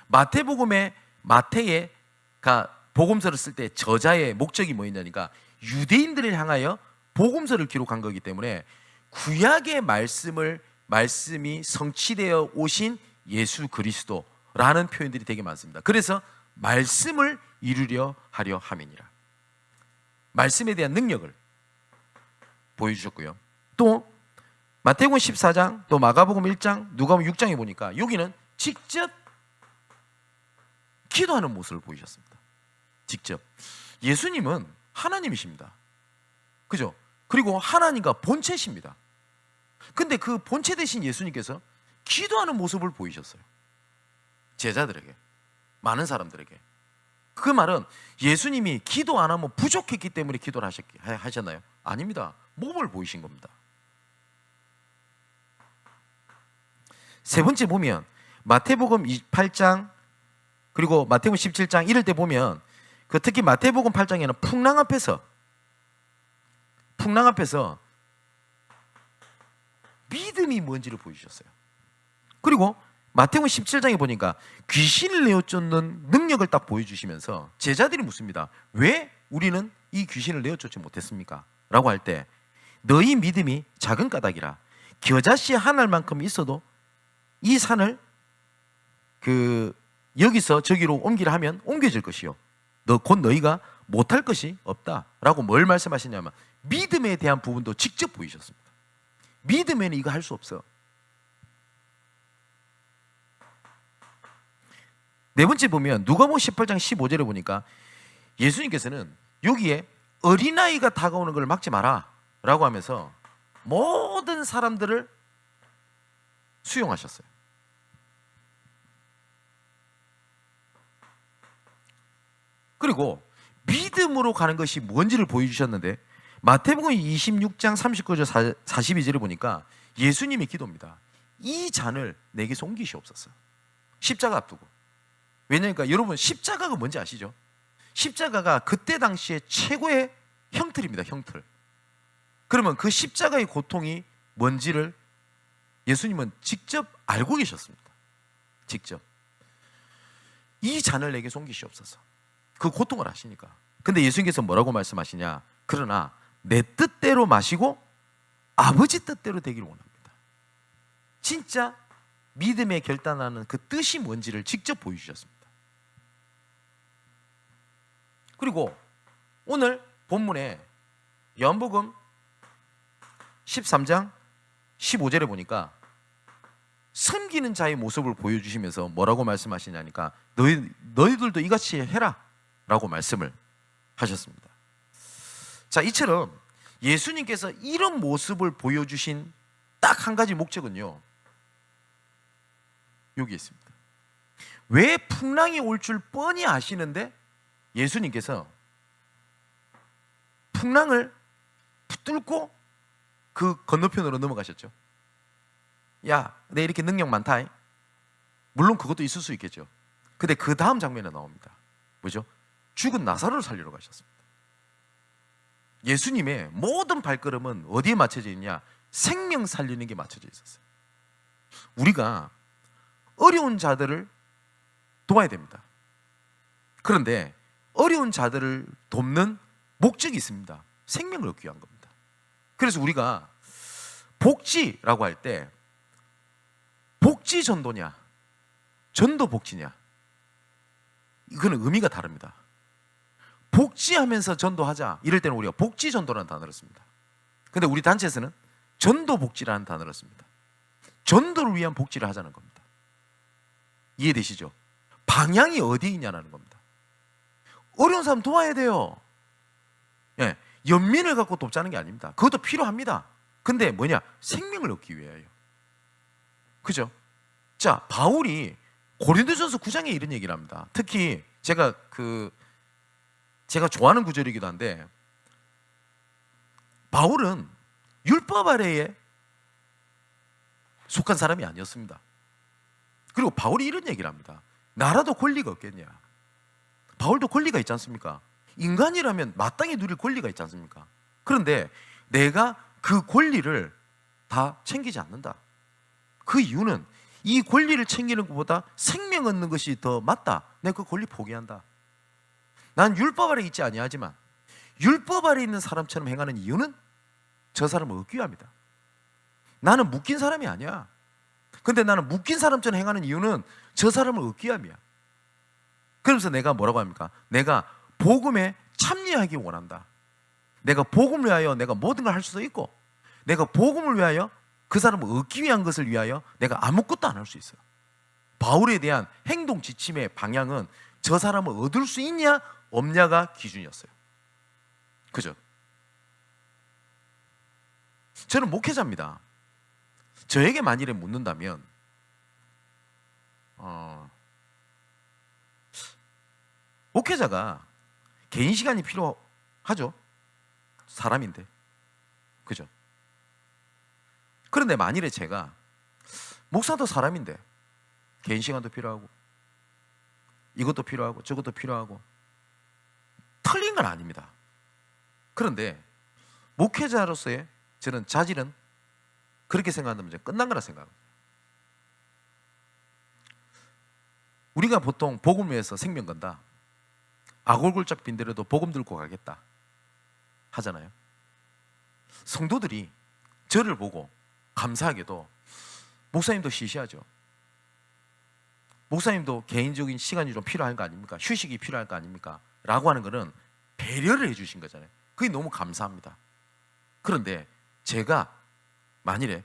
마태복음에 마태가 복음서를 쓸 때 저자의 목적이 뭐였냐니까 유대인들을 향하여 복음서를 기록한 거기 때문에 구약의 말씀이 성취되어 오신 예수 그리스도라는 표현들이 되게 많습니다. 그래서 말씀을 이루려 하려 함이니라. 말씀에 대한 능력을 보여주셨고요. 또 마태복음 14장, 또 마가복음 1장, 누가복음 6장에 보니까 여기는 직접 기도하는 모습을 보이셨습니다. 직접. 예수님은 하나님이십니다. 그죠? 그리고 하나님과 본체십니다. 근데 그 본체 되신 예수님께서 기도하는 모습을 보이셨어요. 제자들에게, 많은 사람들에게. 그 말은 예수님이 기도 안 하면 부족했기 때문에 기도를 하셨나요? 아닙니다. 몸을 보이신 겁니다. 세 번째 보면 마태복음 8장 그리고 마태복음 17장 이럴 때 보면 특히 마태복음 8장에는 풍랑 앞에서 믿음이 뭔지를 보여주셨어요. 그리고 마태복음 17장에 보니까 귀신을 내어쫓는 능력을 딱 보여주시면서 제자들이 묻습니다. 왜 우리는 이 귀신을 내어쫓지 못했습니까? 라고 할 때 너희 믿음이 작은 까닭이라 겨자씨 한 알만큼 있어도 이 산을 여기서 저기로 옮기라 하면 옮겨질 것이요 곧 너희가 못할 것이 없다라고 뭘 말씀하시냐면 믿음에 대한 부분도 직접 보이셨습니다. 믿음에는 이거 할 수 없어. 네 번째 보면 누가복음 18장 15절에 보니까 예수님께서는 여기에 어린아이가 다가오는 걸 막지 마라 라고 하면서 모든 사람들을 수용하셨어요. 그리고 믿음으로 가는 것이 뭔지를 보여주셨는데 마태복음 26장 39절 42절에 보니까 예수님의 기도입니다. 이 잔을 내게서 옮기시옵소서. 십자가 앞두고. 왜냐니까 여러분 십자가가 뭔지 아시죠? 십자가가 그때 당시에 최고의 형틀입니다. 형틀. 그러면 그 십자가의 고통이 뭔지를 예수님은 직접 알고 계셨습니다. 직접. 이 잔을 내게 옮기시옵소서. 그 고통을 아시니까. 근데 예수님께서 뭐라고 말씀하시냐? 그러나 내 뜻대로 마시고 아버지 뜻대로 되기를 원합니다. 진짜 믿음에 결단하는 그 뜻이 뭔지를 직접 보여주셨습니다. 그리고 오늘 본문에 요한복음 13장 15절에 보니까 섬기는 자의 모습을 보여주시면서 뭐라고 말씀하시냐니까 너희들도 이같이 해라 라고 말씀을 하셨습니다. 자, 이처럼 예수님께서 이런 모습을 보여주신 딱 한 가지 목적은요 여기 있습니다. 왜 풍랑이 올 줄 뻔히 아시는데 예수님께서 풍랑을 뚫고 그 건너편으로 넘어가셨죠. 야, 내 이렇게 능력 많다. 물론 그것도 있을 수 있겠죠. 근데 그 다음 장면에 나옵니다. 뭐죠? 죽은 나사로를 살리러 가셨습니다. 예수님의 모든 발걸음은 어디에 맞춰져 있냐? 생명 살리는 게 맞춰져 있었어요. 우리가 어려운 자들을 도와야 됩니다. 그런데 어려운 자들을 돕는 목적이 있습니다. 생명을 얻기 위한 겁니다. 그래서 우리가 복지라고 할 때 복지 전도냐 전도 복지냐 이거는 의미가 다릅니다. 복지하면서 전도하자 이럴 때는 우리가 복지 전도라는 단어를 씁니다. 근데 우리 단체에서는 전도 복지라는 단어를 씁니다. 전도를 위한 복지를 하자는 겁니다. 이해되시죠? 방향이 어디에 있냐는 겁니다. 어려운 사람 도와야 돼요. 예, 연민을 갖고 돕자는 게 아닙니다. 그것도 필요합니다. 근데 뭐냐? 생명을 얻기 위하여. 그죠? 자, 바울이 고린도전서 9장에 이런 얘기를 합니다. 특히 제가 좋아하는 구절이기도 한데 바울은 율법 아래에 속한 사람이 아니었습니다. 그리고 바울이 이런 얘기를 합니다. 나라도 권리가 없겠냐? 바울도 권리가 있지 않습니까? 인간이라면 마땅히 누릴 권리가 있지 않습니까? 그런데 내가 그 권리를 다 챙기지 않는다. 그 이유는 이 권리를 챙기는 것보다 생명 얻는 것이 더 맞다. 내가 그 권리 포기한다. 난 율법 아래 있지 아니하지만 율법 아래 있는 사람처럼 행하는 이유는 저 사람을 얻기 위함이다. 나는 묶인 사람이 아니야. 근데 나는 묶인 사람처럼 행하는 이유는 저 사람을 얻기 위함이야. 그러면서 내가 뭐라고 합니까? 내가 복음에 참여하기 원한다. 내가 복음을 위하여 내가 모든 걸 할 수도 있고, 내가 복음을 위하여 그 사람을 얻기 위한 것을 위하여 내가 아무것도 안 할 수 있어요. 바울에 대한 행동 지침의 방향은 저 사람을 얻을 수 있냐 없냐가 기준이었어요. 그죠? 저는 목회자입니다. 저에게 만일에 묻는다면 목회자가 개인 시간이 필요하죠. 사람인데. 그죠? 그런데 만일에 제가 목사도 사람인데 개인 시간도 필요하고 이것도 필요하고 저것도 필요하고 틀린 건 아닙니다. 그런데 목회자로서의 저는 자질은 그렇게 생각한다면 이제 끝난 거라 생각합니다. 우리가 보통 복음을 위해서 생명 건다. 아골골짝 빈대로도 복음 들고 가겠다 하잖아요. 성도들이 저를 보고 감사하게도 목사님도 시시하죠. 목사님도 개인적인 시간이 좀 필요한 거 아닙니까? 휴식이 필요할 거 아닙니까? 라고 하는 거는 배려를 해주신 거잖아요. 그게 너무 감사합니다. 그런데 제가 만일에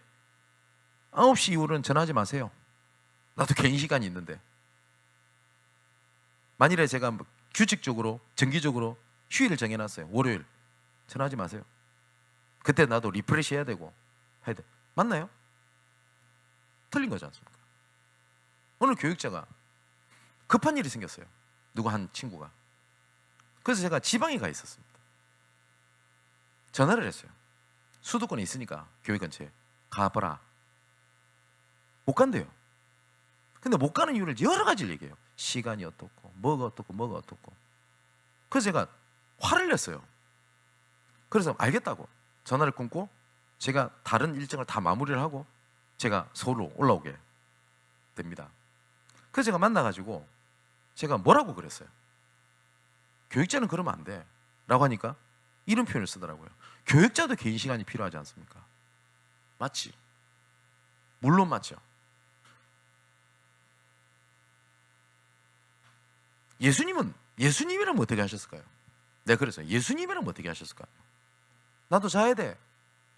9시 이후로는 전화하지 마세요. 나도 개인 시간이 있는데. 만일에 제가 규칙적으로 정기적으로 휴일을 정해놨어요. 월요일 전화하지 마세요. 그때 나도 리프레시 해야 되고 해야 돼. 맞나요? 틀린 거지 않습니까? 오늘 교육자가 급한 일이 생겼어요. 누구 한 친구가. 그래서 제가 지방에 가 있었습니다. 전화를 했어요. 수도권에 있으니까 교회 근처에 가봐라. 못 간대요. 근데 못 가는 이유를 여러 가지를 얘기해요. 시간이 어떻고 뭐가 어떻고 뭐가 어떻고. 그래서 제가 화를 냈어요. 그래서 알겠다고 전화를 끊고 제가 다른 일정을 다 마무리를 하고 제가 서울로 올라오게 됩니다. 그래서 제가 만나가지고 제가 뭐라고 그랬어요? 교육자는 그러면 안 돼 라고 하니까 이런 표현을 쓰더라고요. 교육자도 개인 시간이 필요하지 않습니까? 맞지? 물론 맞죠. 예수님이라면 어떻게 하셨을까요? 내가 그래서 예수님이라면 어떻게 하셨을까요? 나도 자야 돼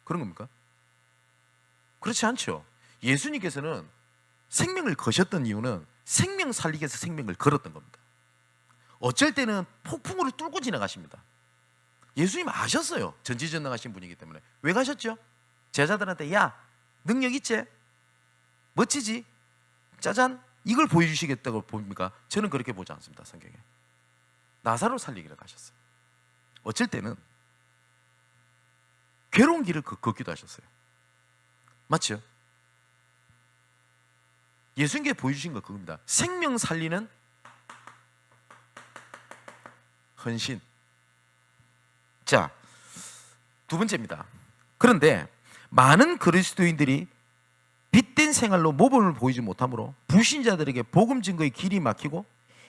그런 겁니까? 그렇지 않죠. 예수님께서는 생명을 거셨던 이유는 생명 살리기 위해서 생명을 걸었던 겁니다. 어쩔 때는 폭풍우를 뚫고 지나가십니다. 예수님 아셨어요. 전지전능하신 분이기 때문에. 왜 가셨죠? 제자들한테 야 능력 있지? 멋지지? 짜잔 이걸 보여주시겠다고 봅니까? 저는 그렇게 보지 않습니다. 성경에 나사로 살리기를 가셨어요. 어쩔 때는 괴로운 길을 걷기도 하셨어요. 맞죠? 예수님께 보여주신 거 그겁니다. 생명 살리는 헌신. 자, 두 번째입니다. 그런데 많은 그리스도인들이 빛된 생활로 모범을 보이지 못하므로 불신자들에게 복음 증거의 길이 막히고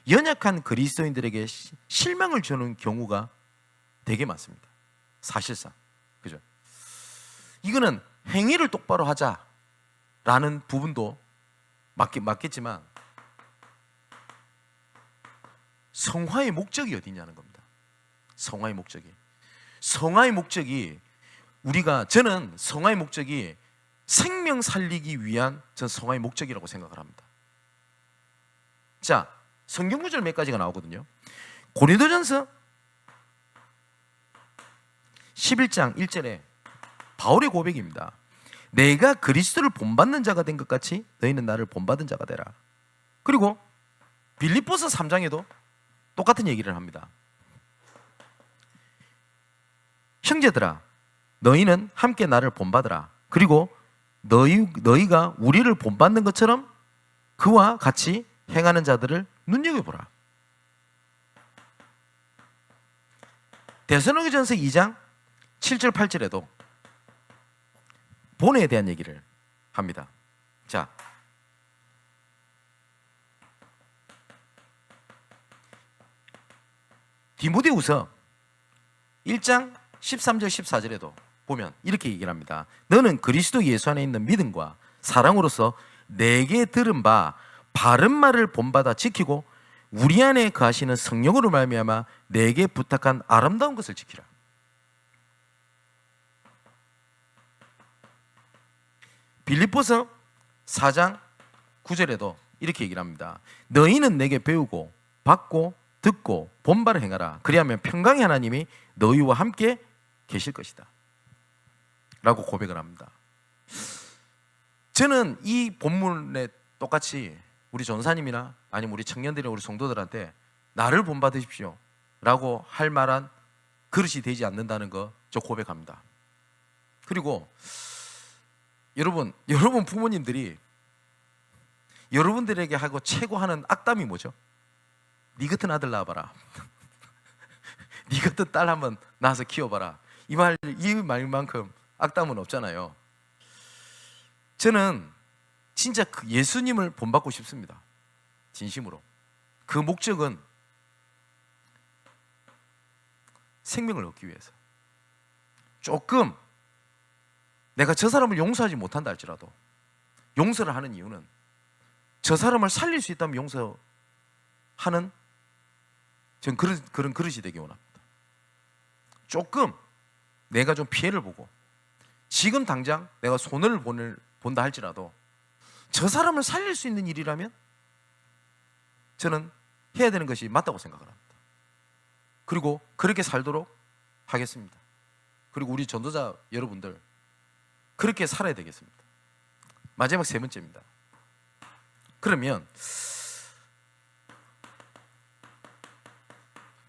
연약한 그리스도인들에게 실망을 주는 경우가 되게 많습니다. 사실상. 그죠? 이거는 행위를 똑바로 하자라는 부분도 맞겠지만 성화의 목적이 어디냐는 겁니다. 성화의 목적이 저는 성화의 목적이 생명 살리기 위한 전 성화의 목적이라고 생각을 합니다. 자, 성경 구절 몇 가지가 나오거든요. 고린도전서 11장 1절에 바울의 고백입니다. 내가 그리스도를 본받는 자가 된 것 같이 너희는 나를 본받은 자가 되라. 그리고 빌립보서 3장에도 똑같은 얘기를 합니다. 형제들아 너희는 함께 나를 본받으라. 그리고 너희가 우리를 본받는 것처럼 그와 같이 행하는 자들을 눈여겨보라. 데살로니가전서 2장 7절 8절에도 본에 대한 얘기를 합니다. 자, 디모데후서 1장 13절 14절에도 보면 이렇게 얘기를 합니다. 너는 그리스도 예수 안에 있는 믿음과 사랑으로서 내게 들은 바 바른 말을 본받아 지키고 우리 안에 거하시는 성령으로 말미암아 내게 부탁한 아름다운 것을 지키라. 빌립보서 4장 9절에도 이렇게 얘기를 합니다. 너희는 내게 배우고 받고 듣고 본바를 행하라. 그리하면 평강의 하나님이 너희와 함께 계실 것이다 라고 고백을 합니다. 저는 이 본문에 똑같이 우리 전사님이나 아니면 우리 청년들이나 우리 성도들한테 나를 본받으십시오 라고 할 만한 그릇이 되지 않는다는 거 저 고백합니다. 그리고 여러분 부모님들이 여러분들에게 하고 최고 하는 악담이 뭐죠? 네 같은 아들 낳아봐라. 네 같은 딸 한번 낳아서 키워봐라. 이 말만큼 악담은 없잖아요. 저는 진짜 예수님을 본받고 싶습니다. 진심으로. 그 목적은 생명을 얻기 위해서. 조금 내가 저 사람을 용서하지 못한다 할지라도 용서를 하는 이유는 저 사람을 살릴 수 있다면 용서하는 전 그런 그릇이 되기 원합니다. 조금 내가 좀 피해를 보고 지금 당장 내가 손해를 본다 할지라도 저 사람을 살릴 수 있는 일이라면 저는 해야 되는 것이 맞다고 생각을 합니다. 그리고 그렇게 살도록 하겠습니다. 그리고 우리 전도자 여러분들 그렇게 살아야 되겠습니다. 마지막 세 번째입니다. 그러면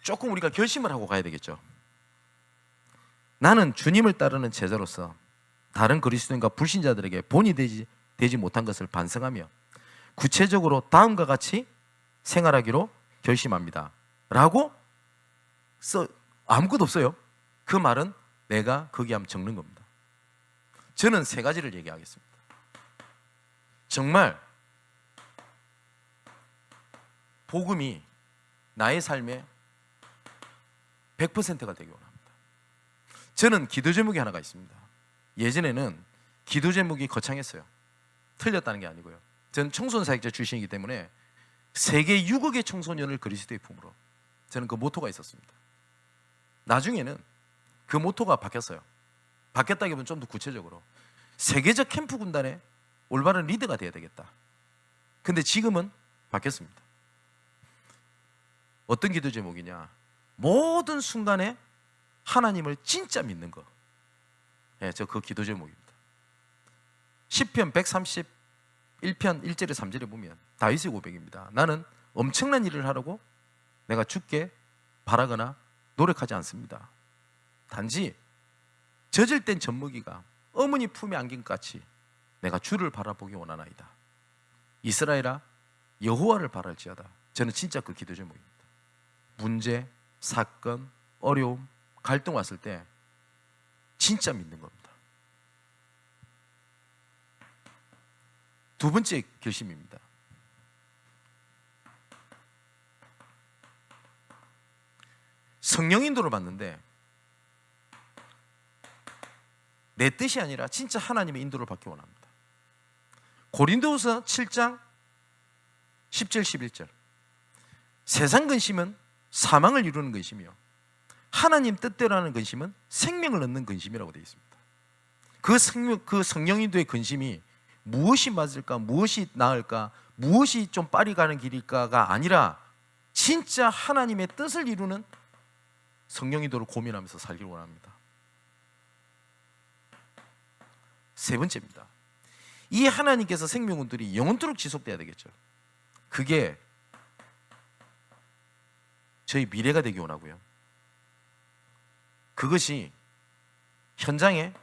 조금 우리가 결심을 하고 가야 되겠죠. 나는 주님을 따르는 제자로서 다른 그리스도인과 불신자들에게 본이 되지 못한 것을 반성하며 구체적으로 다음과 같이 생활하기로 결심합니다 라고 아무것도 없어요. 그 말은 내가 거기 한번 적는 겁니다. 저는 세 가지를 얘기하겠습니다. 정말 복음이 나의 삶의 100%가 되기 원합니다. 저는 기도 제목이 하나가 있습니다. 예전에는 기도 제목이 거창했어요. 틀렸다는 게 아니고요. 저는 청소년 사역자 출신이기 때문에 세계 6억의 청소년을 그리스도의 품으로, 저는 그 모토가 있었습니다. 나중에는 그 모토가 바뀌었어요. 바뀌었다기보다는 좀 더 구체적으로 세계적 캠프 군단의 올바른 리더가 되어야 되겠다. 근데 지금은 바뀌었습니다. 어떤 기도 제목이냐? 모든 순간에 하나님을 진짜 믿는 거. 예, 저 그 기도 제목입니다. 시편 131편 1절에 3절에 보면 다윗의 고백입니다. 나는 엄청난 일을 하려고 내가 주께 바라거나 노력하지 않습니다. 단지 젖을 땐 젖먹이가 어머니 품에 안긴 것 같이 내가 주를 바라보기 원하나이다. 이스라엘아 여호와를 바랄지어다. 저는 진짜 그 기도 제목입니다. 문제, 사건, 어려움, 갈등 왔을 때 진짜 믿는 겁니다. 두 번째 결심입니다. 성령 인도를 받는데 내 뜻이 아니라 진짜 하나님의 인도를 받기 원합니다. 고린도후서 7장 10절 11절 세상 근심은 사망을 이루는 근심이요 하나님 뜻대로 하는 근심은 생명을 얻는 근심이라고 되어 있습니다. 그 성령 인도의 근심이 무엇이 맞을까, 무엇이 나을까, 무엇이 좀 빨리 가는 길일까가 아니라 진짜 하나님의 뜻을 이루는 성령 인도를 고민하면서 살기를 원합니다. 세 번째입니다. 이 하나님께서 생명운들이 영원토록 지속돼야 되겠죠. 그게 저희 미래가 되기 원하고요. 그것이 현장에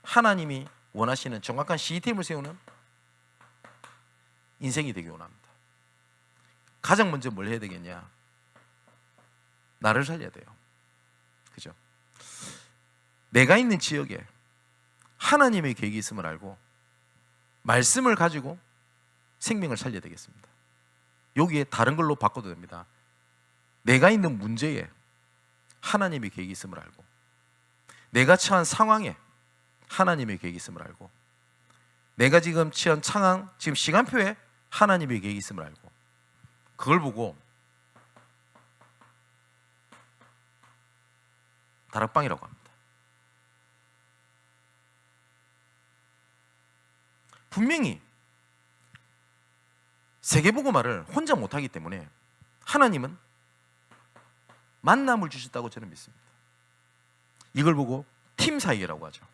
하나님이 원하시는 정확한 시스템을 세우는 인생이 되기 원합니다. 가장 먼저 뭘 해야 되겠냐? 나를 살려야 돼요. 그죠? 내가 있는 지역에 하나님의 계획이 있음을 알고 말씀을 가지고 생명을 살려야 되겠습니다. 여기에 다른 걸로 바꿔도 됩니다. 내가 있는 문제에 하나님의 계획이 있음을 알고 내가 처한 상황에 하나님의 계획이 있음을 알고 내가 지금 처한 상황, 지금 시간표에 하나님의 계획이 있음을 알고 그걸 보고 다락방이라고 합니다. 분명히 세계복음화를 혼자 못하기 때문에 하나님은 만남을 주셨다고 저는 믿습니다. 이걸 보고 팀 사역이라고 하죠.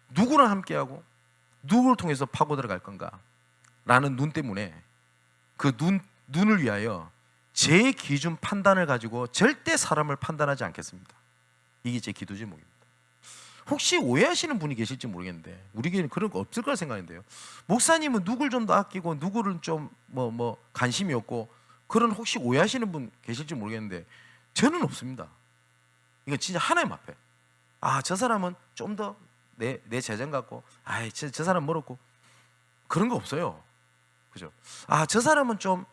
누구랑 함께하고 누구를 통해서 파고 들어갈 건가 라는 눈 때문에 그 눈을 위하여 제 기준 판단을 가지고 절대 사람을 판단하지 않겠습니다. 이게 제 기도 제목입니다. 혹시 오해하시는 분이 계실지 모르겠는데 우리 교회는 그런 거 없을 거라 생각하는데요. 목사님은 누구를 좀 더 아끼고 누구를 좀 관심이 없고 그런 혹시 오해하시는 분 계실지 모르겠는데 저는 없습니다. 이건 진짜 하나님 앞에 저 사람은 좀 더 내 재정 같고 저 사람 멀었고 그런 거 없어요. 그죠? 저 사람은 좀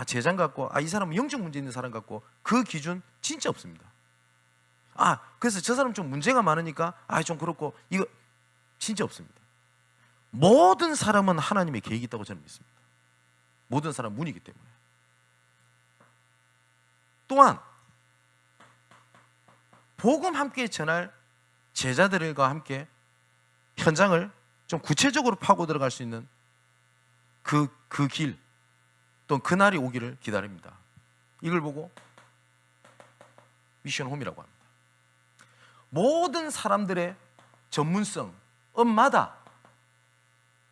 재정 같고 이 사람은 영적 문제 있는 사람 같고 그 기준 진짜 없습니다. 그래서 저 사람 좀 문제가 많으니까 좀 그렇고 이거 진짜 없습니다. 모든 사람은 하나님의 계획이 있다고 저는 믿습니다. 모든 사람 문이기 때문에. 또한 복음 함께 전할 제자들과 함께 현장을 좀 구체적으로 파고 들어갈 수 있는 그 길, 또 그날이 오기를 기다립니다. 이걸 보고 미션 홈이라고 합니다. 모든 사람들의 전문성, 업마다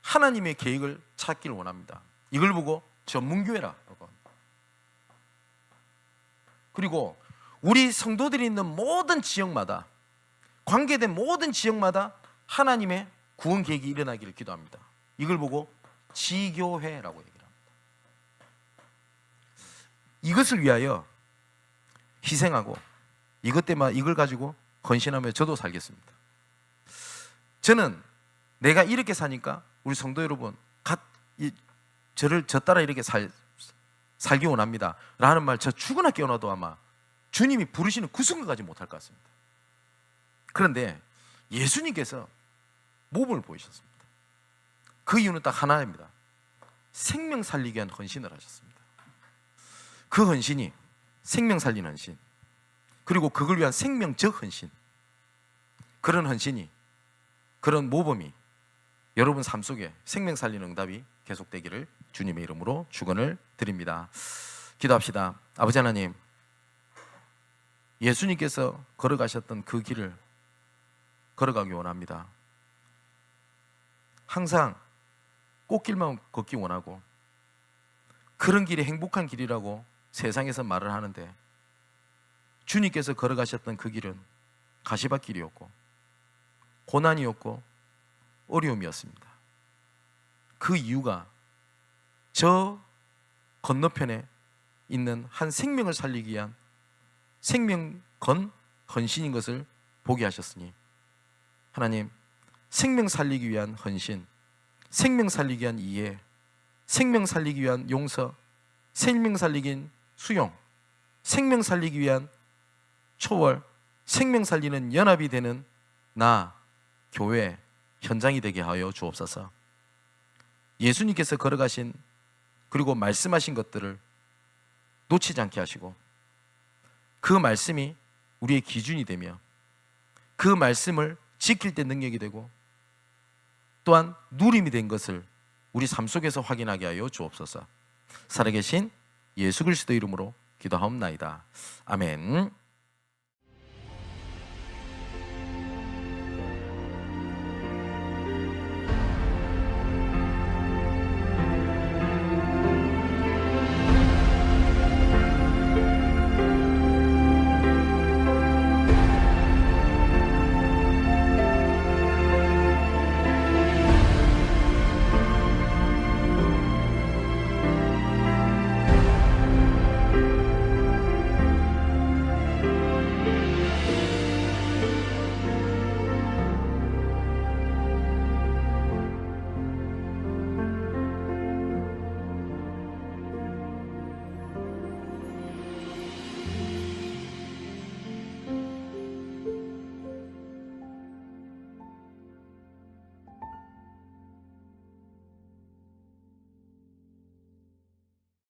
하나님의 계획을 찾기를 원합니다. 이걸 보고 전문교회라고 합니다. 그리고 우리 성도들이 있는 모든 지역마다 관계된 모든 지역마다 하나님의 구원 계획이 일어나기를 기도합니다. 이걸 보고 지교회라고 얘기를 합니다. 이것을 위하여 희생하고 이것 때문에 이걸 가지고 헌신하며 저도 살겠습니다. 저는 내가 이렇게 사니까 우리 성도 여러분 저 따라 이렇게 살기 원합니다 라는 말 저 죽으나 깨어나도 아마 주님이 부르시는 그 순간까지 못할 것 같습니다. 그런데 예수님께서 모범을 보이셨습니다. 그 이유는 딱 하나입니다. 생명 살리기 위한 헌신을 하셨습니다. 그 헌신이 생명 살리는 헌신, 그리고 그걸 위한 생명적 헌신, 그런 헌신이, 그런 모범이 여러분 삶 속에 생명 살리는 응답이 계속되기를 주님의 이름으로 축원을 드립니다. 기도합시다. 아버지 하나님, 예수님께서 걸어가셨던 그 길을 걸어가기 원합니다. 항상 꽃길만 걷기 원하고 그런 길이 행복한 길이라고 세상에서 말을 하는데 주님께서 걸어가셨던 그 길은 가시밭길이었고 고난이었고 어려움이었습니다. 그 이유가 저 건너편에 있는 한 생명을 살리기 위한 헌신인 것을 보게 하셨으니 하나님, 생명 살리기 위한 헌신, 생명 살리기 위한 이해, 생명 살리기 위한 용서, 생명 살리기 위한 수용, 생명 살리기 위한 초월, 생명 살리는 연합이 되는 나, 교회, 현장이 되게 하여 주옵소서. 예수님께서 걸어가신 그리고 말씀하신 것들을 놓치지 않게 하시고 그 말씀이 우리의 기준이 되며 그 말씀을 지킬 때 능력이 되고 또한 누림이 된 것을 우리 삶 속에서 확인하게 하여 주옵소서. 살아계신 예수 그리스도 이름으로 기도하옵나이다. 아멘.